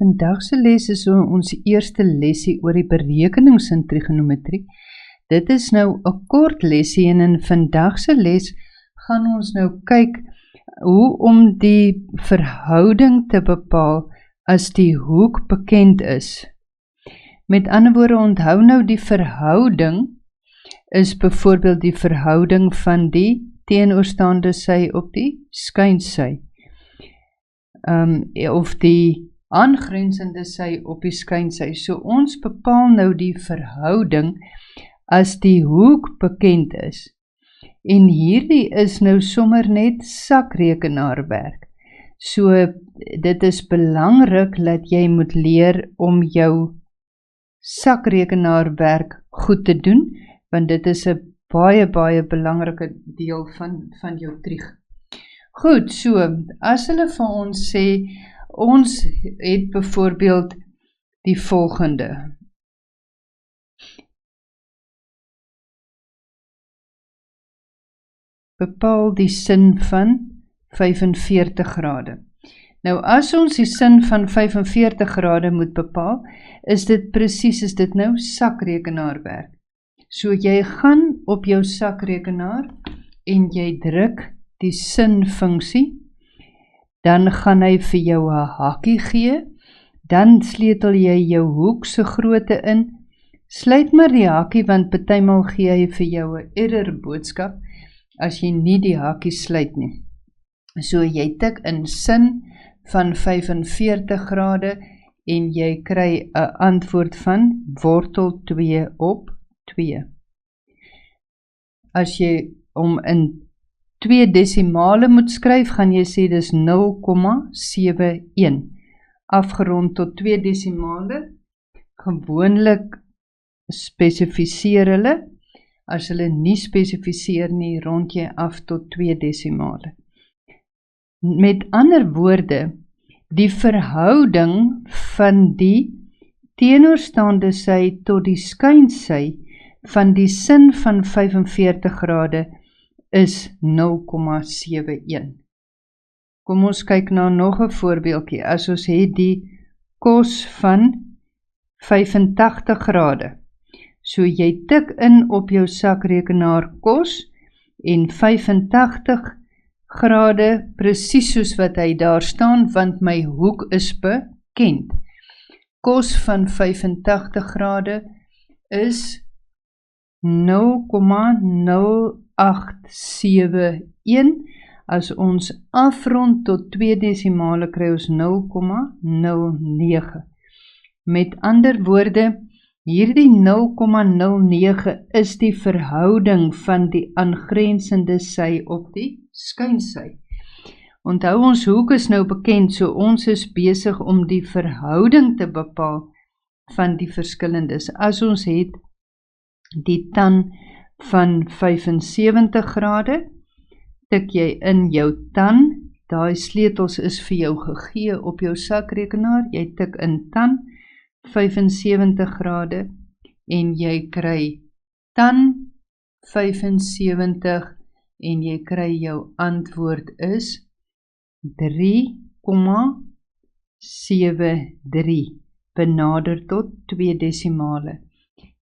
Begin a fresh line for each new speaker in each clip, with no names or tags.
Vandag se les is ons eerste lesie oor die berekenings in trigonometrie. Dit is nou 'n kort lesie en in vandag se les gaan ons nou kyk hoe om die verhouding te bepaal as die hoek bekend is. Met ander woorde, onthou nou die verhouding is byvoorbeeld die verhouding van die teenoorstaande sy op die skynsy. Of die aangrensende sy op die skynsy. So ons bepaal nou die verhouding as die hoek bekend is. En hierdie is nou sommer net sakrekenaarwerk. So dit is belangrik dat jy moet leer om jou sakrekenaarwerk goed te doen, want dit is 'n baie belangrike deel van jou trig. Goed, so, as hulle vir ons sê, ons het byvoorbeeld die volgende. Bepaal die sin van 45 grade. Nou, as ons die sin van 45 grade moet bepaal, is dit nou sakrekenaarwerk. So jy gaan op jou sakrekenaar en jy druk die sinfunksie, dan gaan hy vir jou 'n hakkie gee, dan sleutel jy jou hoek se grootte in, sluit maar die hakkie, want partymal gee hy vir jou 'n error boodskap, as jy nie die hakkie sluit nie. So jy tik in sin van 45 grade, en jy kry 'n antwoord van wortel 2 op 2. As jy hom in 2 desimale moet skryf, gaan jy sê dis 0,71. Afgerond tot 2 desimale. Gewoonlik spesifiseer hulle. As hulle nie spesifiseer nie, rond jy af tot 2 desimale. Met ander woorde, die verhouding van die teenoorstaande sy tot die skynsy van die sin van 45 grade is 0,71. Kom ons kyk na nog 'n voorbeeldjie. As ons het die kos van 85 grade. So jy tik in op jou sakrekenaar kos en 85 grade, presies soos wat hy daar staan, want my hoek is bekend. Kos van 85 grade is 0,0871. As ons afrond tot 2 desimale kry ons 0,09. Met ander woorde, hierdie 0,09 is die verhouding van die aangrensende sy op die skynsy. Onthou, ons hoek is nou bekend, so ons is besig om die verhouding te bepaal van die verskillendes. As ons het die tan van 75 grade, tik jy in jou tan, daai sleutels is vir jou gegee op jou sakrekenaar, jy tik in tan 75 grade en jy kry tan 75 en jy kry jou antwoord is 3,73, benader tot 2 desimale.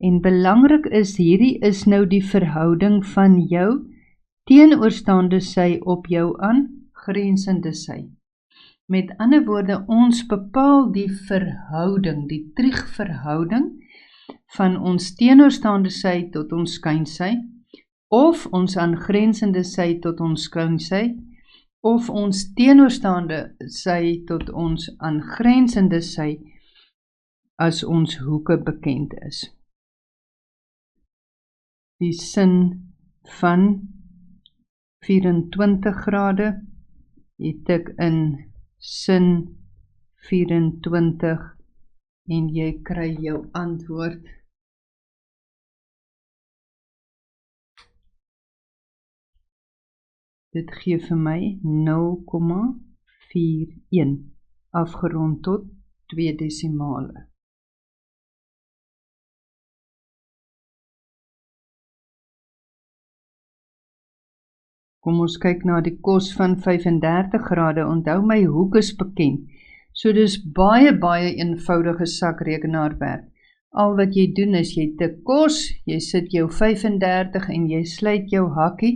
En belangrik is, hierdie is nou die verhouding van jou teenoorstaande sy op jou aangrensende sy. Met ander woorde, ons bepaal die verhouding, die trigverhouding van ons teenoorstaande sy tot ons skynsy, of ons aangrensende sy tot ons skynsy, of ons teenoorstaande sy tot ons aangrensende sy, as ons hoeke bekend is. Die sin van 24 grade, jy tik in sin 24 en jy kry jou antwoord. Dit gee vir my 0,41, afgerond tot 2 desimale. Kom ons kyk na die kos van 35 grade. Onthou, my hoek is bekend. So dis baie eenvoudige sakrekenaarwerk. Al wat jy doen is jy tik kos, jy sit jou 35 en jy sluit jou hakkie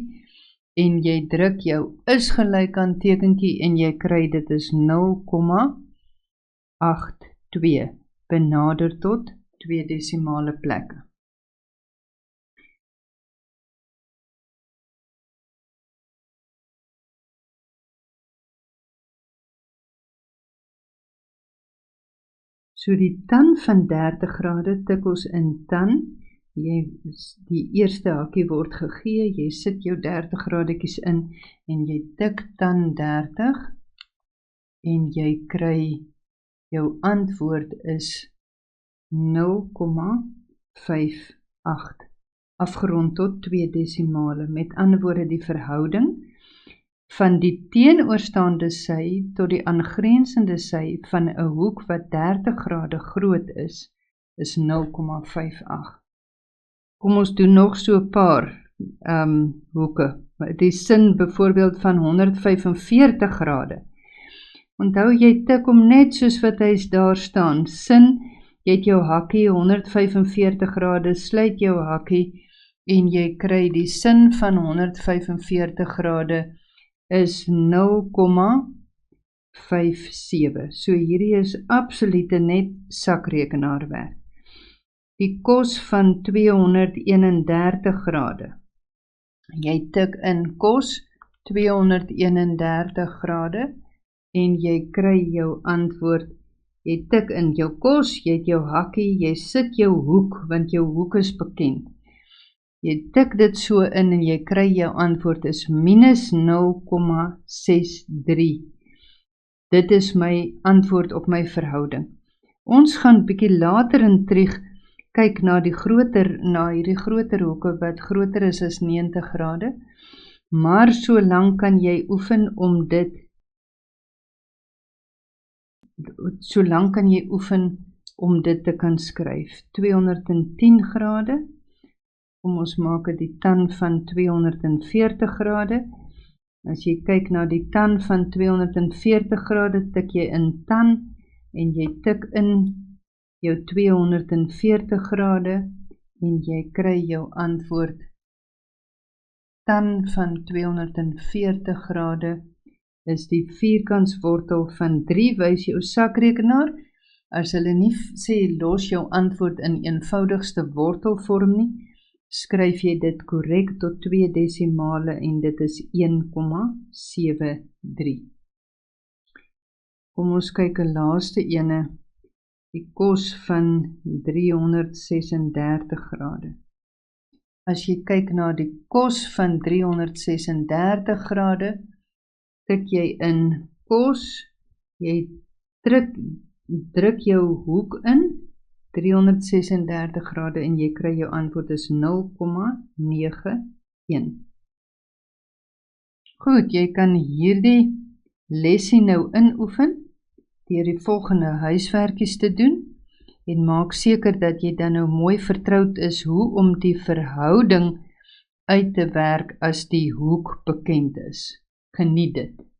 en jy druk jou is gelyk aan tekentjie en jy kry dit is 0,82. Benader tot 2 desimale plekke. So die tan van 30 grade tik ons in tan. Die eerste hakkie word gegee, jy sit jou 30 gradekies in en jy tik tan 30 en jy kry jou antwoord is 0,58 afgerond tot 2 desimale. Met ander woorde die verhouding van die teenoorstaande sy tot die aangrensende sy van 'n hoek wat 30 grade groot is 0,58. Kom ons doen nog so 'n paar hoeke. Die sin byvoorbeeld van 145 grade. Onthou jy tik hom net soos wat hy daar staan. Sin, jy het jou hakkie 145 grade, sluit jou hakkie en jy kry die sin van 145 grade is 0,57. So hierdie is absolute net sakrekenaarwerk. Die kos van 231 grade. Jy tik in kos 231 grade en jy kry jou antwoord. Jy tik in jou kos, jy het jou hakkie, jy sit jou hoek, want jou hoek is bekend. Jy tik dit so in en jy kry jou antwoord is minus 0,63. Dit is my antwoord op my verhouding. Ons gaan bietjie later in Trieg kyk na hierdie groter hoeke wat groter is as 90 grade, maar solank kan jy oefen om dit te kan skryf. 210 grade, kom ons maak dit die tan van 240 grade. As jy kyk na die tan van 240 grade, tik jy in tan en jy tik in jou 240 grade en jy kry jou antwoord. Tan van 240 grade is die vierkantswortel van 3, wys jou sakrekenaar. As hulle nie sê los jou antwoord in eenvoudigste wortelvorm nie, skryf jy dit korrek tot 2 desimale en dit is 1,73. Kom ons kyk 'n laaste ene. Die kos van 336 grade. As jy kyk na die kos van 336 grade, tik jy in kos, jy druk jou hoek in, 336 grade en jy kry jou antwoord is 0,91. Goed, jy kan hierdie lesie nou inoefen, deur die volgende huiswerkies te doen en maak seker dat jy dan nou mooi vertroud is hoe om die verhouding uit te werk as die hoek bekend is. Geniet dit.